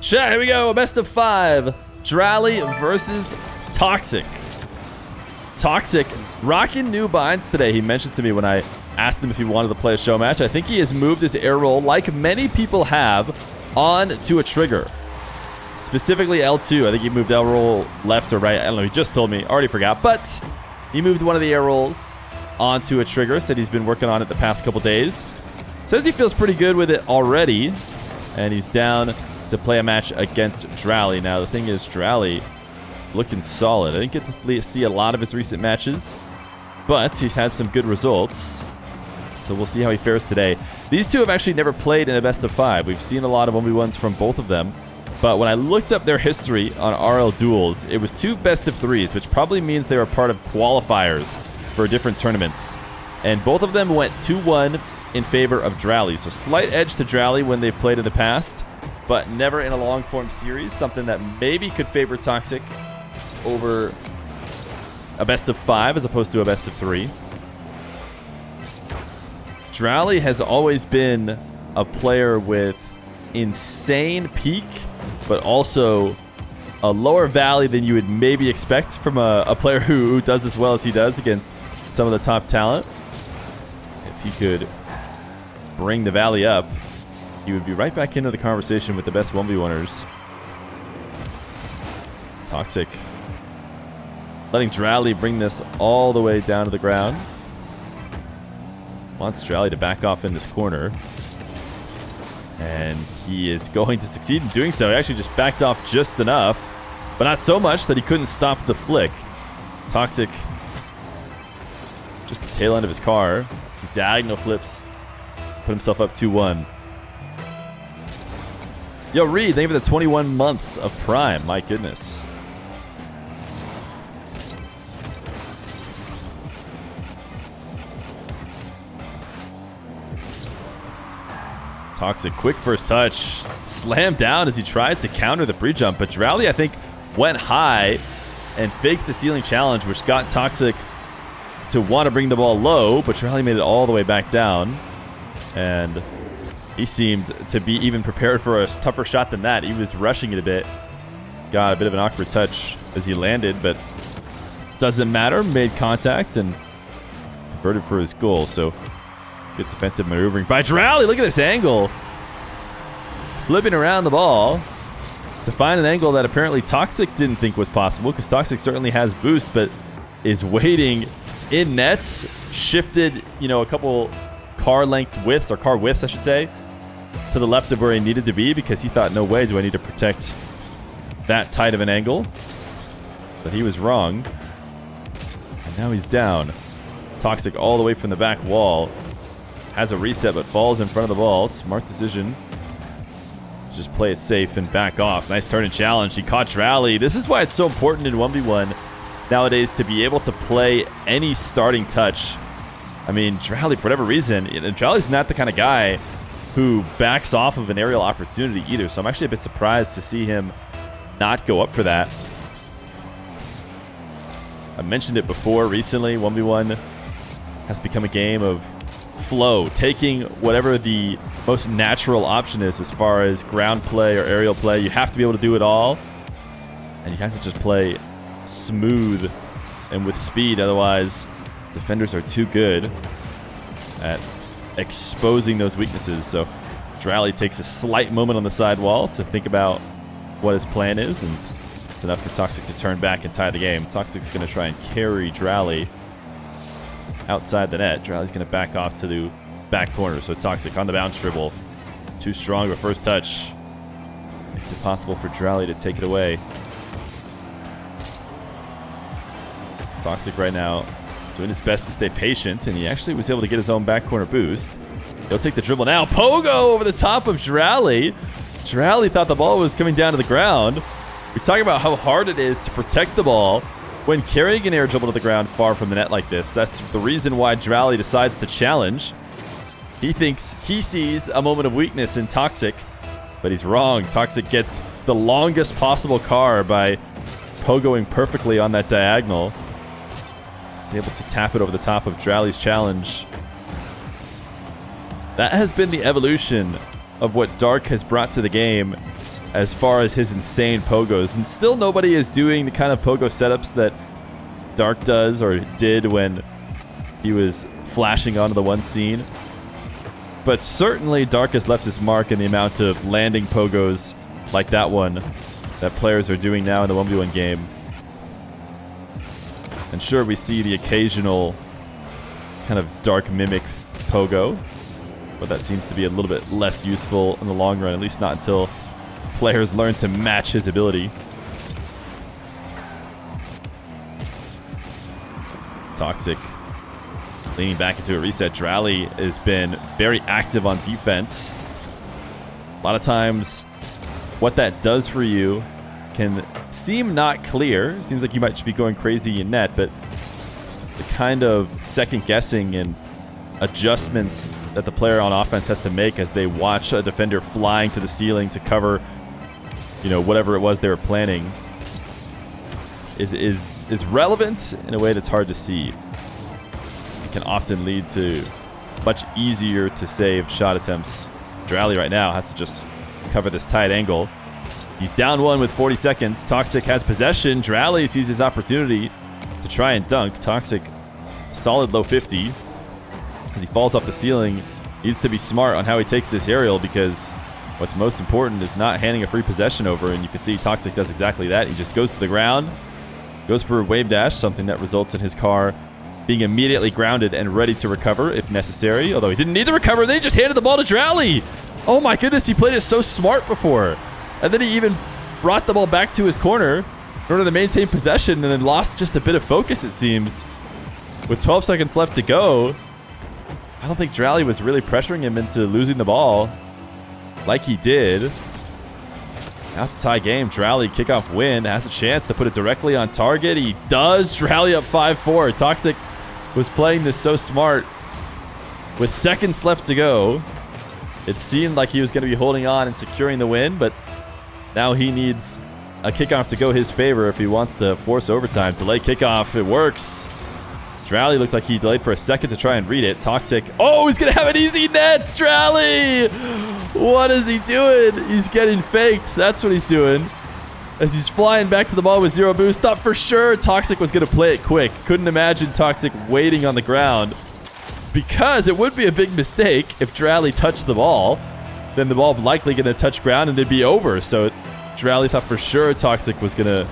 Chat, here we go. Best of 5. Dralii versus Toxiic. Toxiic rocking new binds today. He mentioned to me when I asked him if he wanted to play a show match. I think he has moved his air roll, like many people have, on to a trigger. Specifically L2. I think he moved L roll left or right. I don't know. He just told me. Already forgot. But he moved one of the air rolls onto a trigger. Said he's been working on it the past couple days. Says he feels pretty good with it already. And he's down to play a match against Dralii. Now, the thing is, Dralii looking solid. I didn't get to see a lot of his recent matches, but he's had some good results. So we'll see how he fares today. These two have actually never played in a best of 5. We've seen a lot of 1v1s from both of them. But when I looked up their history on RL Duels, it was 2 best of 3s, which probably means they were part of qualifiers for different tournaments. And both of them went 2-1 in favor of Dralii. So slight edge to Dralii when they've played in the past, but never in a long-form series. Something that maybe could favor Toxiic over a best of 5 as opposed to a best of 3. Dralii has always been a player with insane peak, but also a lower valley than you would maybe expect from a player who does as well as he does against some of the top talent. If he could bring the valley up, he would be right back into the conversation with the best 1v1ers. Toxiic letting Dralii bring this all the way down to the ground. Wants Dralii to back off in this corner. And he is going to succeed in doing so. He actually just backed off just enough, but not so much that he couldn't stop the flick. Toxiic, just the tail end of his car. He diagonal flips, put himself up 2-1. Yo, Reed, thank you for the 21 months of Prime. My goodness. Toxiic, quick first touch. Slammed down as he tried to counter the pre-jump, but Dralii, I think, went high and faked the ceiling challenge, which got Toxiic to want to bring the ball low, but Dralii made it all the way back down. And he seemed to be even prepared for a tougher shot than that. He was rushing it a bit. Got a bit of an awkward touch as he landed, but doesn't matter. Made contact and converted for his goal. So good defensive maneuvering by Dralii. Look at this angle. Flipping around the ball to find an angle that apparently Toxiic didn't think was possible, because Toxiic certainly has boost, but is waiting in nets. Shifted, you know, a couple car lengths widths, or car widths, I should say, to the left of where he needed to be, because he thought, no way do I need to protect that tight of an angle. But he was wrong. And now he's down. Toxiic all the way from the back wall. Has a reset, but falls in front of the ball. Smart decision. Just play it safe and back off. Nice turn and challenge. He caught Dralii. This is why it's so important in 1v1 nowadays to be able to play any starting touch. I mean, Dralii, for whatever reason, Dralii's not the kind of guy who backs off of an aerial opportunity either. So I'm actually a bit surprised to see him not go up for that. I mentioned it before recently. 1v1 has become a game of flow, taking whatever the most natural option is as far as ground play or aerial play. You have to be able to do it all, and you have to just play smooth and with speed. Otherwise, defenders are too good at exposing those weaknesses. So Dralii takes a slight moment on the sidewall to think about what his plan is, and it's enough for Toxiic to turn back and tie the game. Toxic's going to try and carry Dralii outside the net. Dralii's going to back off to the back corner. So Toxiic on the bounce dribble. Too strong of a first touch. Makes it possible for Dralii to take it away. Toxiic right now doing his best to stay patient, and he actually was able to get his own back corner boost. He'll take the dribble now. Pogo over the top of Dralii. Dralii thought the ball was coming down to the ground. We're talking about how hard it is to protect the ball when carrying an air dribble to the ground far from the net like this. That's the reason why Dralii decides to challenge. He thinks he sees a moment of weakness in Toxiic, but he's wrong. Toxiic gets the longest possible car by pogoing perfectly on that diagonal. He's able to tap it over the top of Dralii's challenge. That has been the evolution of what Dark has brought to the game as far as his insane pogos. And still nobody is doing the kind of pogo setups that Dark does or did when he was flashing onto the one scene. But certainly Dark has left his mark in the amount of landing pogos like that one that players are doing now in the 1v1 game. And sure, we see the occasional kind of Dark mimic pogo, but that seems to be a little bit less useful in the long run, at least not until players learn to match his ability. Toxic leaning back into a reset. Dralii has been very active on defense. A lot of times what that does for you can seem not clear. Seems like you might just be going crazy in net, but the kind of second guessing and adjustments that the player on offense has to make as they watch a defender flying to the ceiling to cover, you know, whatever it was they were planning is relevant in a way that's hard to see. It can often lead to much easier to save shot attempts. Dralii right now has to just cover this tight angle. He's down one with 40 seconds. Toxic has possession. Dralii sees his opportunity to try and dunk. Toxic, solid low 50. As he falls off the ceiling, he needs to be smart on how he takes this aerial, because what's most important is not handing a free possession over, and you can see Toxic does exactly that. He just goes to the ground, goes for a wave dash, something that results in his car being immediately grounded and ready to recover if necessary, although he didn't need to recover. Then he just handed the ball to Dralii. Oh my goodness, he played it so smart before. And then he even brought the ball back to his corner in order to maintain possession, and then lost just a bit of focus, it seems. With 12 seconds left to go, I don't think Dralii was really pressuring him into losing the ball like he did. Now to tie game. Dralii kickoff win. Has a chance to put it directly on target. He does. Dralii up 5-4. Toxic was playing this so smart. With seconds left to go, it seemed like he was going to be holding on and securing the win, but now he needs a kickoff to go his favor if he wants to force overtime. Delay kickoff. It works. Dralii looks like he delayed for a second to try and read it. Toxic. Oh, he's going to have an easy net. Dralii. What is he doing? He's getting faked. That's what he's doing. As he's flying back to the ball with zero boost. Thought for sure Toxic was going to play it quick. Couldn't imagine Toxic waiting on the ground, because it would be a big mistake if Dralii touched the ball. Then the ball likely going to touch ground and it'd be over. So Dralii thought for sure Toxic was going to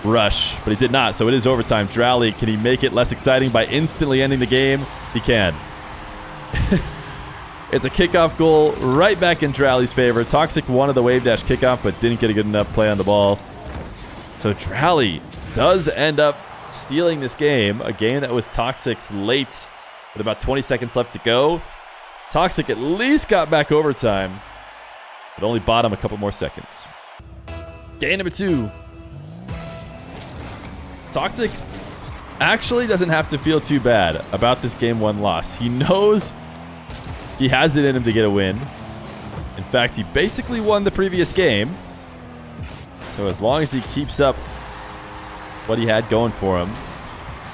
rush, but he did not. So it is overtime. Dralii, can he make it less exciting by instantly ending the game? He can. It's a kickoff goal right back in Dralii's favor. Toxic wanted the wave dash kickoff, but didn't get a good enough play on the ball. So Dralii does end up stealing this game, a game that was Toxic's late with about 20 seconds left to go. Toxic at least got back overtime, but only bought him a couple more seconds. Game number 2. Toxic actually doesn't have to feel too bad about this game 1 loss. He knows he has it in him to get a win. In fact, he basically won the previous game. So as long as he keeps up what he had going for him,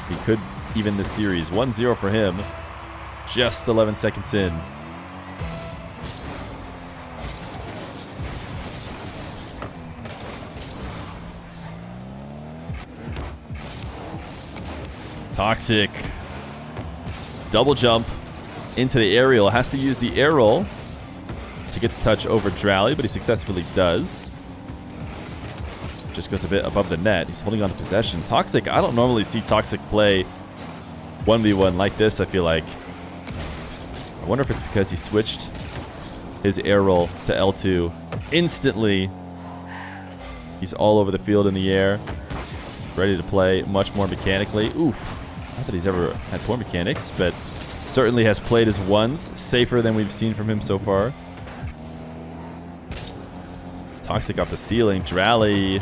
he could even this series. 1-0 for him, just 11 seconds in. Toxic. Double jump into the aerial. Has to use the aerial to get the touch over Dralii, but he successfully does. Just goes a bit above the net. He's holding on to possession. Toxic, I don't normally see Toxic play 1v1 like this, I feel like. I wonder if it's because he switched his aerial to L2. Instantly, he's all over the field in the air, ready to play much more mechanically. Oof. Not that he's ever had poor mechanics, but certainly has played his ones safer than we've seen from him so far. Toxic off the ceiling. Dralii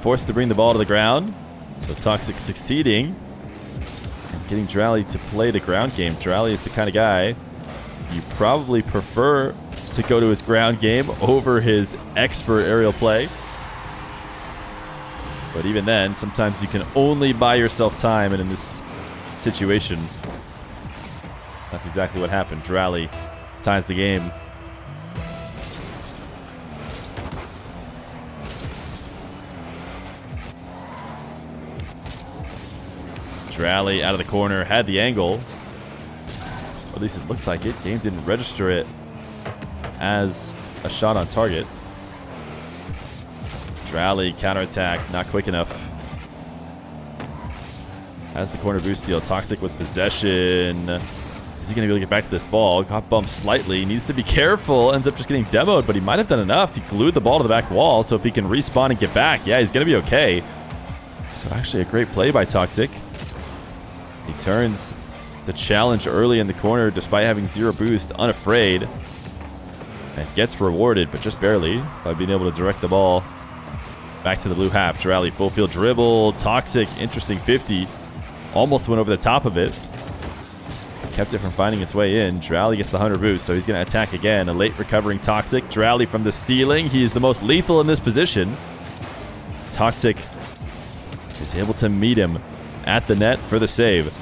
forced to bring the ball to the ground. So Toxic succeeding and getting Dralii to play the ground game. Dralii is the kind of guy you probably prefer to go to his ground game over his expert aerial play. But even then, sometimes you can only buy yourself time, and in this situation, that's exactly what happened. Dralii ties the game. Dralii out of the corner, had the angle. Or at least it looks like it. Game didn't register it as a shot on target. Dralii counterattack, not quick enough. Has the corner boost steal. Toxic with possession. Is he going to be able to get back to this ball? Got bumped slightly. Needs to be careful. Ends up just getting demoed, but he might have done enough. He glued the ball to the back wall, so if he can respawn and get back, yeah, he's going to be okay. So actually a great play by Toxic. He turns the challenge early in the corner despite having 0 boost, unafraid. And gets rewarded, but just barely, by being able to direct the ball back to the blue half. Dralii full field dribble. Toxic, interesting 50. Almost went over the top of it. Kept it from finding its way in. Dralii gets the 100 boost, so he's going to attack again. A late recovering Toxic. Dralii from the ceiling. He is the most lethal in this position. Toxic is able to meet him at the net for the save.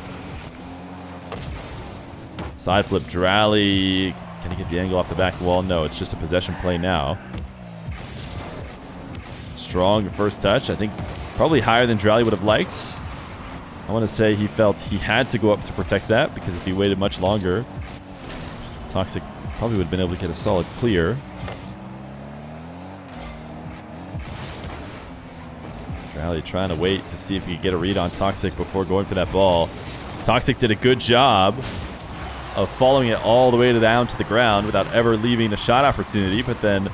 Side flip Dralii. Can he get the angle off the back wall? No, it's just a possession play now. Strong first touch. I think probably higher than Dralii would have liked. I want to say he felt he had to go up to protect that, because if he waited much longer, Toxic probably would have been able to get a solid clear. Dralii trying to wait to see if he could get a read on Toxic before going for that ball. Toxic did a good job of following it all the way down to the ground without ever leaving a shot opportunity, but then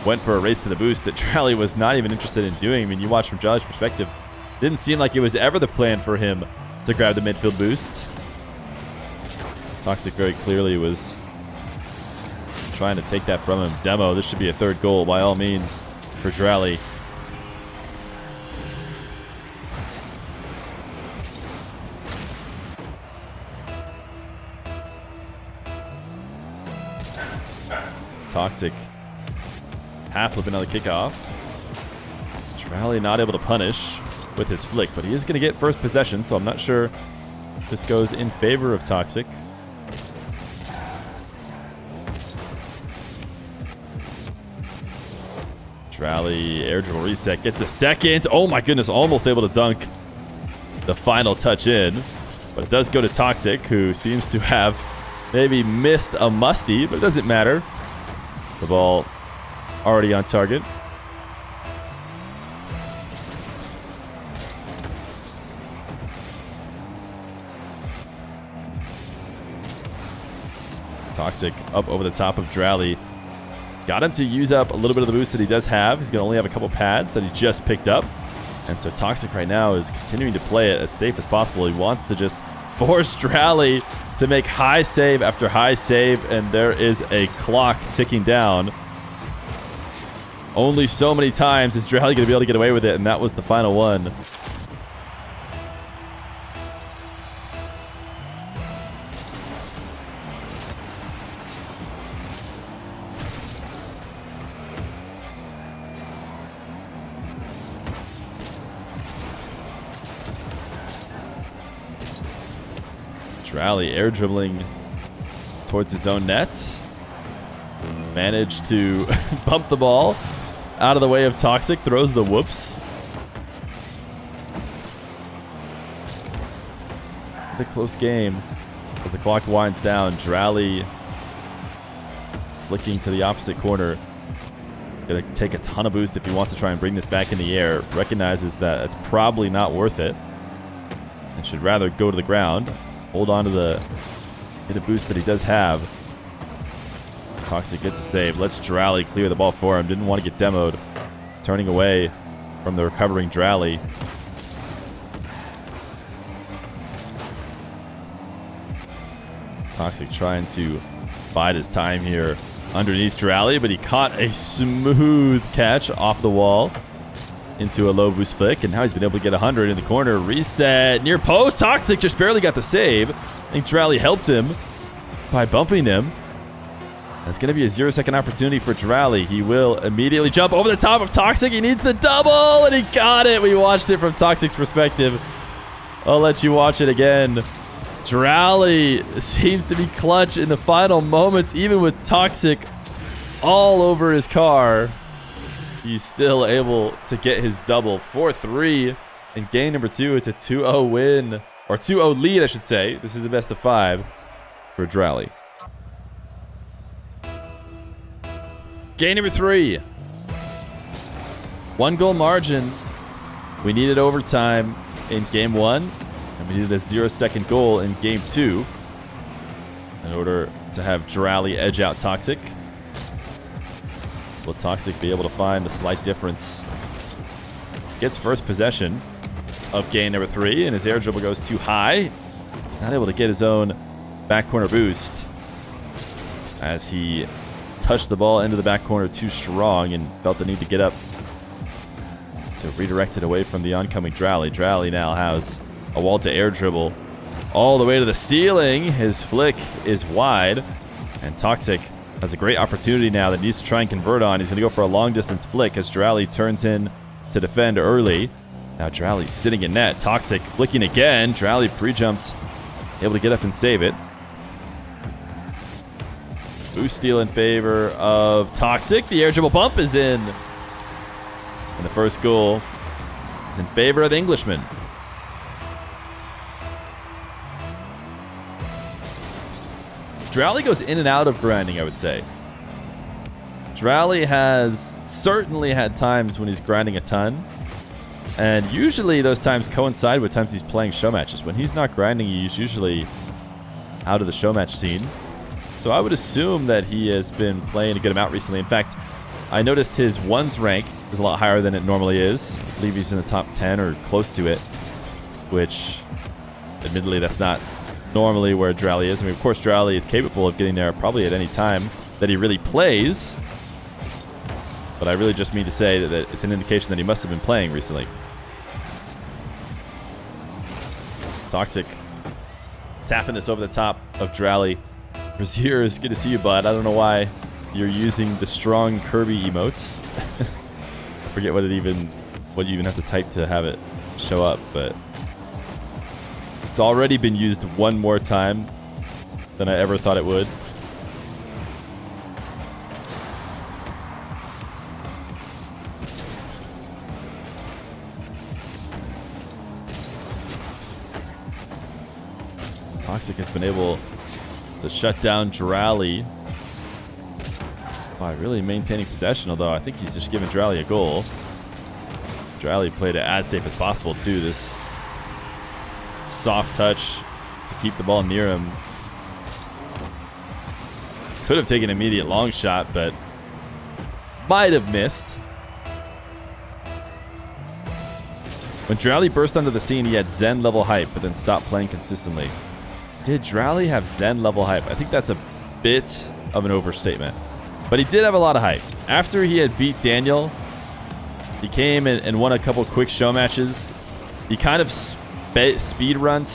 went for a race to the boost that Dralii was not even interested in doing. I mean, you watch from Dralii's perspective, didn't seem like it was ever the plan for him to grab the midfield boost. Toxic very clearly was trying to take that from him. Demo, this should be a 3rd goal by all means for Dralii. Toxic half flipping on the kickoff. Dralii not able to punish with his flick, but he is going to get first possession, so I'm not sure if this goes in favor of Toxic. Dralii air dribble reset, gets a second. Oh my goodness, almost able to dunk the final touch in, but it does go to Toxic, who seems to have maybe missed a musty, but it doesn't matter. The ball already on target. Toxic up over the top of Dralii. Got him to use up a little bit of the boost that he does have. He's going to only have a couple pads that he just picked up. And so Toxic right now is continuing to play it as safe as possible. He wants to just force Dralii to make high save after high save, and there is a clock ticking down. Only so many times is Dralii going to be able to get away with it, and that was the final one. Dralii air dribbling towards his own net. Managed to bump the ball out of the way of Toxic. Throws the whoops. The close game as the clock winds down. Dralii flicking to the opposite corner. Gonna take a ton of boost if he wants to try and bring this back in the air. Recognizes that it's probably not worth it and should rather go to the ground. Hold on to the boost that he does have. Toxic gets a save. Lets Dralii clear the ball for him. Didn't want to get demoed. Turning away from the recovering Dralii. Toxic trying to bide his time here underneath Dralii, but he caught a smooth catch off the wall into a low boost flick, and now he's been able to get 100 in the corner. Reset near post. Toxic just barely got the save. I think Dralii helped him by bumping him. That's going to be a 0-second opportunity for Dralii. He will immediately jump over the top of Toxic. He needs the double, and he got it. We watched it from Toxic's perspective. I'll let you watch it again. Dralii seems to be clutch in the final moments, even with Toxic all over his car. He's still able to get his double. 4-3 In game number 2, it's a 2-0 win. Or 2-0 lead, I should say. This is the best of 5 for Dralii. Game number 3. 1 goal margin. We needed overtime in game 1. And we needed a 0-second goal in game 2 in order to have Dralii edge out Toxiic. Will Toxiic be able to find the slight difference? Gets first possession of game number 3, and his air dribble goes too high. He's not able to get his own back corner boost as he touched the ball into the back corner too strong and felt the need to get up to redirect it away from the oncoming Dralii. Dralii now has a wall to air dribble all the way to the ceiling. His flick is wide, and Toxiic has a great opportunity now that he needs to try and convert on. He's going to go for a long-distance flick as Dralii turns in to defend early. Now Dralii's sitting in net. Toxiic flicking again. Dralii pre-jumped, able to get up and save it. Boost steal in favor of Toxiic. The air dribble bump is in. And the first goal is in favor of the Englishman. Dralii goes in and out of grinding, I would say. Dralii has certainly had times when he's grinding a ton. And usually those times coincide with times he's playing show matches. When he's not grinding, he's usually out of the show match scene. So I would assume that he has been playing a good amount recently. In fact, I noticed his ones rank is a lot higher than it normally is. I believe he's in the top 10 or close to it, which admittedly that's not normally where Dralii is. I mean, of course, Dralii is capable of getting there probably at any time that he really plays. But I really just mean to say that it's an indication that he must have been playing recently. Toxiic tapping this over the top of Dralii. Brazier, is good to see you, bud. I don't know why you're using the strong Kirby emotes. I forget what you even have to type to have it show up, but it's already been used one more time than I ever thought it would. Toxiic has been able to shut down Dralii by really maintaining possession, although I think he's just giving Dralii a goal. Dralii played it as safe as possible, too. This soft touch to keep the ball near him. Could have taken an immediate long shot, but might have missed. When Dralii burst onto the scene, he had Zen level hype, but then stopped playing consistently. Did Dralii have Zen level hype? I think that's a bit of an overstatement. But he did have a lot of hype. After he had beat Daniel, he came and won a couple quick show matches. He kind of sped run,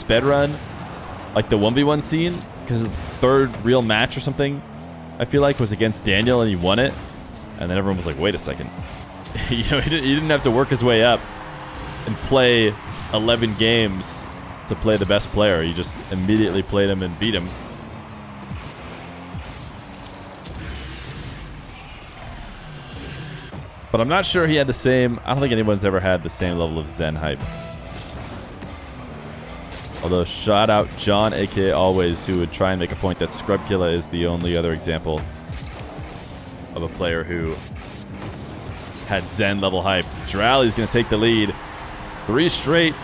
like the 1v1 scene, because his third real match or something, I feel like, was against Daniel, and he won it. And then everyone was like, wait a second. He didn't have to work his way up and play 11 games to play the best player. He just immediately played him and beat him. But I'm not sure he had the same... I don't think anyone's ever had the same level of Zen hype. Although, shout out John, aka Always, who would try and make a point that Scrubkilla is the only other example of a player who had Zen level hype. Dralii's going to take the lead. 3 straight.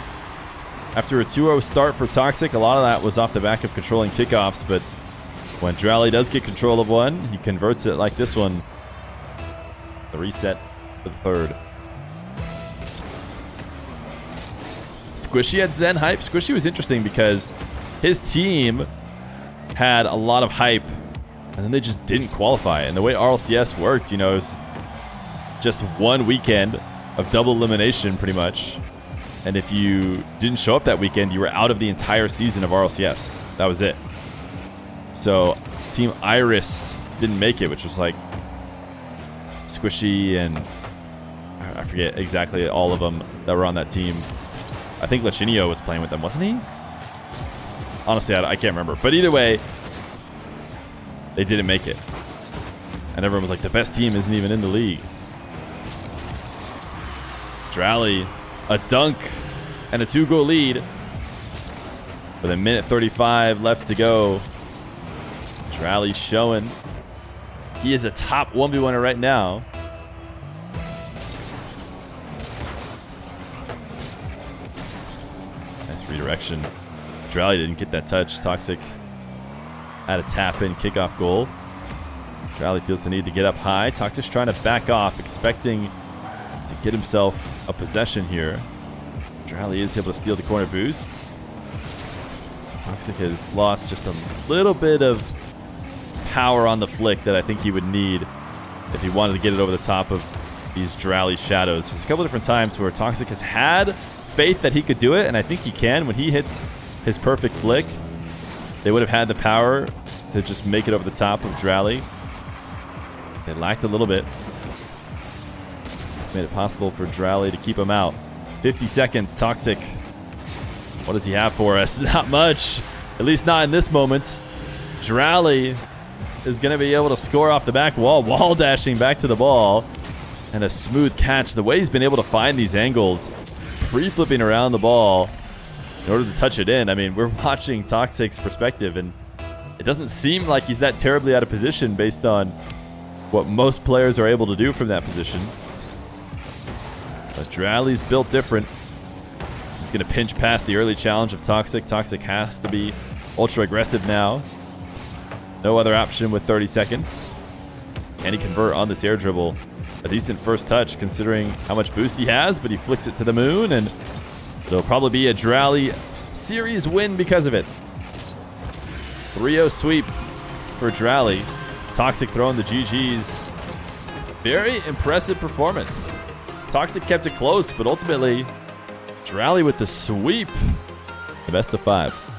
After a 2-0 start for Toxiic, a lot of that was off the back of controlling kickoffs, but when Dralii does get control of one, he converts it like this one. The reset for the third. Squishy had Zen hype. Squishy was interesting because his team had a lot of hype, and then they just didn't qualify. And the way RLCS worked, you know, is just one weekend of double elimination pretty much. And if you didn't show up that weekend, you were out of the entire season of RLCS. That was it. So Team Iris didn't make it, which was like Squishy and I forget exactly all of them that were on that team. I think Lachinio was playing with them, wasn't he? Honestly, I can't remember. But either way, they didn't make it. And everyone was like, the best team isn't even in the league. Dralii, a dunk and a 2-goal lead. With a minute 35 left to go. Dralii showing he is a top 1v1er right now. Nice redirection. Dralii didn't get that touch. Toxic had a tap-in kickoff goal. Dralii feels the need to get up high. Toxic's trying to back off, expecting to get himself a possession here. Dralii is able to steal the corner boost. Toxic has lost just a little bit of power on the flick that I think he would need if he wanted to get it over the top of these Dralii shadows. There's a couple different times where Toxic has had faith that he could do it, and I think he can. When he hits his perfect flick, they would have had the power to just make it over the top of Dralii. They lacked a little bit. It's made it possible for Dralii to keep him out. 50 seconds, Toxic. What does he have for us? Not much. At least not in this moment. Dralii is going to be able to score off the back wall. Wall dashing back to the ball. And a smooth catch. The way he's been able to find these angles. Pre-flipping around the ball in order to touch it in. I mean, we're watching Toxic's perspective, and it doesn't seem like he's that terribly out of position based on what most players are able to do from that position. But Dralii's built different. He's going to pinch past the early challenge of Toxic. Toxic has to be ultra aggressive now. No other option with 30 seconds. Can he convert on this air dribble? A decent first touch considering how much boost he has, but he flicks it to the moon, and it'll probably be a Dralii series win because of it. 3-0 sweep for Dralii. Toxic throwing the GGs. Very impressive performance. Toxic kept it close, but ultimately Dralii with the sweep. The best of 5.